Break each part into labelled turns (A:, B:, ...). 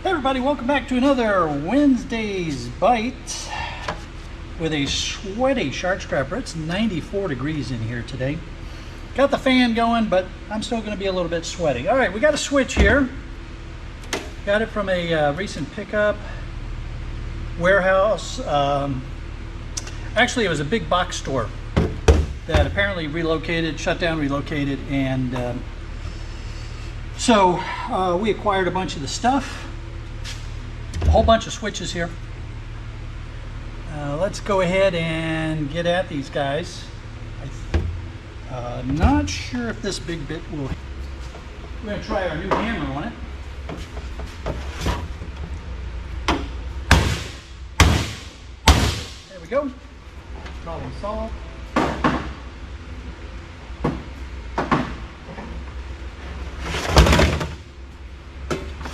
A: Hey everybody, welcome back to another Wednesday's Bite with a sweaty shark scrapper. It's 94 degrees in here today. Got the fan going, but I'm still going to be a little bit sweaty. All right, we got a switch here. Got it from a recent pickup warehouse. Actually, it was a big box store that apparently relocated, shut down, relocated, and so we acquired a bunch of the stuff. A whole bunch of switches here. Let's go ahead and get at these guys. I'm not sure if this big bit will. We're going to try our new hammer on it. There we go. Problem solved.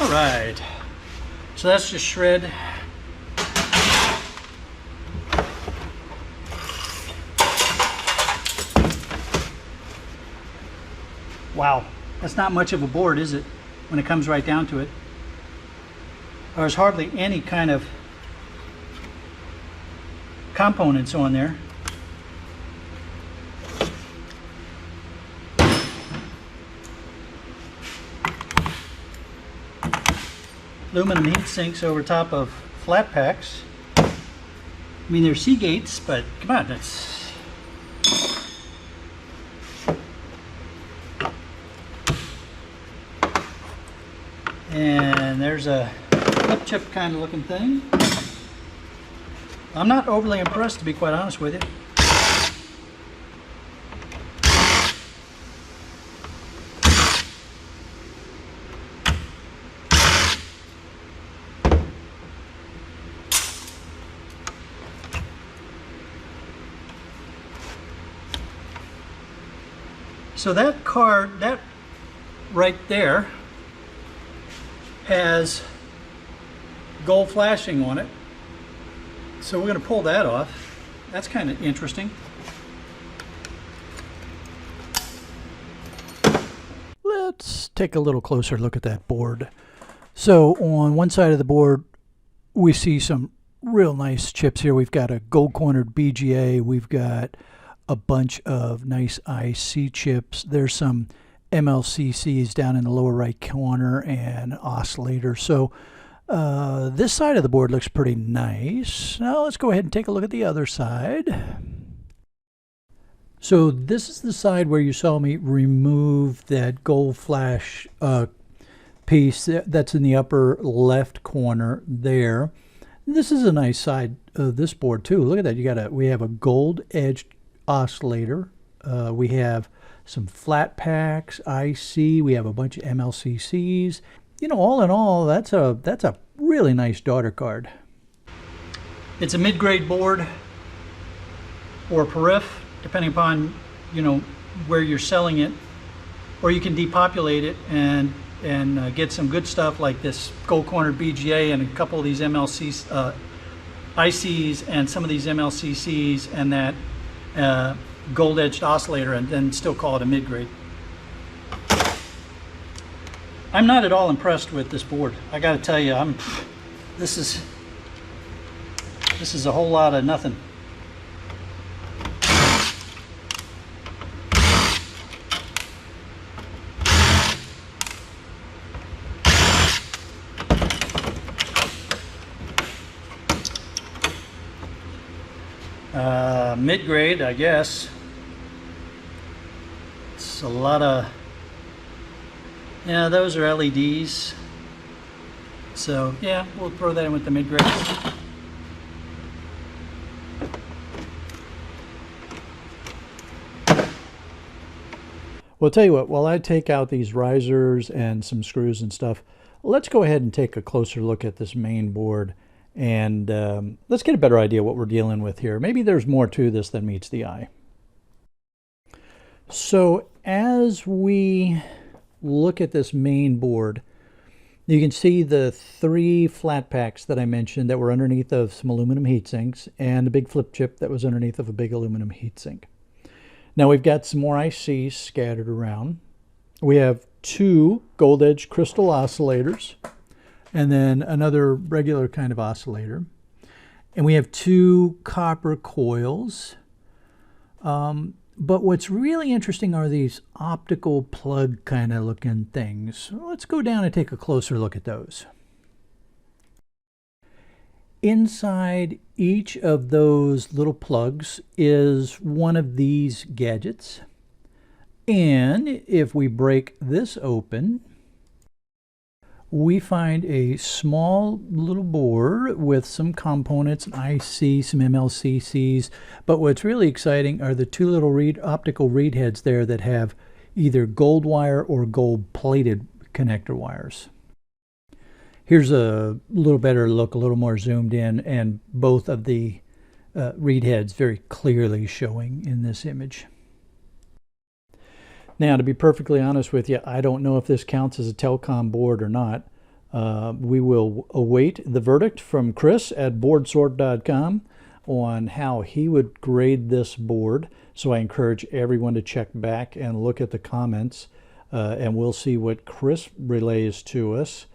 A: All right. So that's just shred. Wow, that's not much of a board, is it? When it comes right down to it. There's hardly any kind of components on there. Aluminum heat sinks over top of flat packs. I mean, they're Seagates, but come on, that's... And there's a flip chip kind of looking thing. I'm not overly impressed, to be quite honest with you. So that card, that right there, has gold flashing on it. So we're going to pull that off. That's kind of interesting. Let's take a little closer look at that board. So on one side of the board, we see some real nice chips here. We've got a gold cornered BGA. We've got a bunch of nice IC chips. There's some MLCCs down in the lower right corner and oscillators. So this side of the board looks pretty nice. Now let's go ahead and take a look at the other side. So this is the side where you saw me remove that gold flash piece that's in the upper left corner there. This is a nice side of this board too. Look at that. We have a gold edged oscillator. We have some flat packs, IC. We have a bunch of MLCCs. You know, all in all, that's a really nice daughter card. It's a mid-grade board or periph, depending upon, you know, where you're selling it, or you can depopulate it and get some good stuff like this gold cornered BGA and a couple of these MLCs, ICs, and some of these MLCCs, and that gold edged oscillator, and then still call it a mid-grade. I'm not at all impressed with this board. I got to tell you, this is a whole lot of nothing. Mid-grade, I guess. It's a lot of, yeah, those are LEDs. So yeah, we'll throw that in with the mid-grade. Well, I'll tell you what, while I take out these risers and some screws and stuff, let's go ahead and take a closer look at this main board. And let's get a better idea what we're dealing with here. Maybe there's more to this than meets the eye. So as we look at this main board, you can see the 3 flat packs that I mentioned that were underneath of some aluminum heat sinks, and a big flip chip that was underneath of a big aluminum heat sink. Now we've got some more ICs scattered around. We have 2 gold edge crystal oscillators. and then another regular kind of oscillator. And we have 2 copper coils. But what's really interesting are these optical plug kind of looking things. Let's go down and take a closer look at those. Inside each of those little plugs is one of these gadgets. And if we break this open, we find a small little board with some components, an IC, some MLCCs. But what's really exciting are the 2 little optical read heads there that have either gold wire or gold plated connector wires. Here's a little better look, a little more zoomed in, and both of the read heads very clearly showing in this image. Now, to be perfectly honest with you, I don't know if this counts as a telcom board or not. We will await the verdict from Chris at boardsort.com on how he would grade this board. So I encourage everyone to check back and look at the comments, and we'll see what Chris relays to us.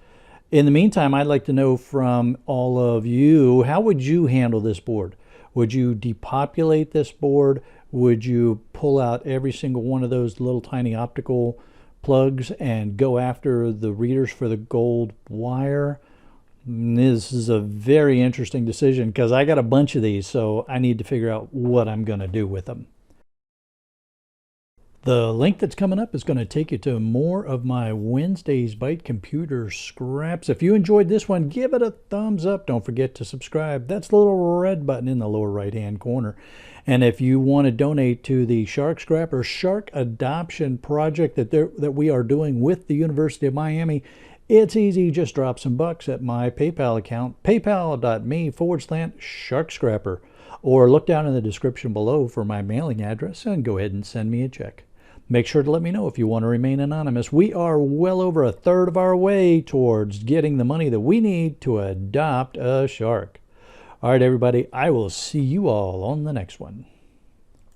A: In the meantime, I'd like to know from all of you, how would you handle this board? Would you depopulate this board? Would you pull out every single one of those little tiny optical plugs and go after the readers for the gold wire? This is a very interesting decision because I got a bunch of these, so I need to figure out what I'm going to do with them. The link that's coming up is going to take you to more of my Wednesday's Bite computer scraps. If you enjoyed this one, give it a thumbs up. Don't forget to subscribe. That's the little red button in the lower right-hand corner. And if you want to donate to the Shark Scrap or Shark Adoption project that we are doing with the University of Miami, it's easy. Just drop some bucks at my PayPal account, paypal.me/sharkscrapper. Or look down in the description below for my mailing address and go ahead and send me a check. Make sure to let me know if you want to remain anonymous. We are well over 1/3 of our way towards getting the money that we need to adopt a shark. All right, everybody, I will see you all on the next one.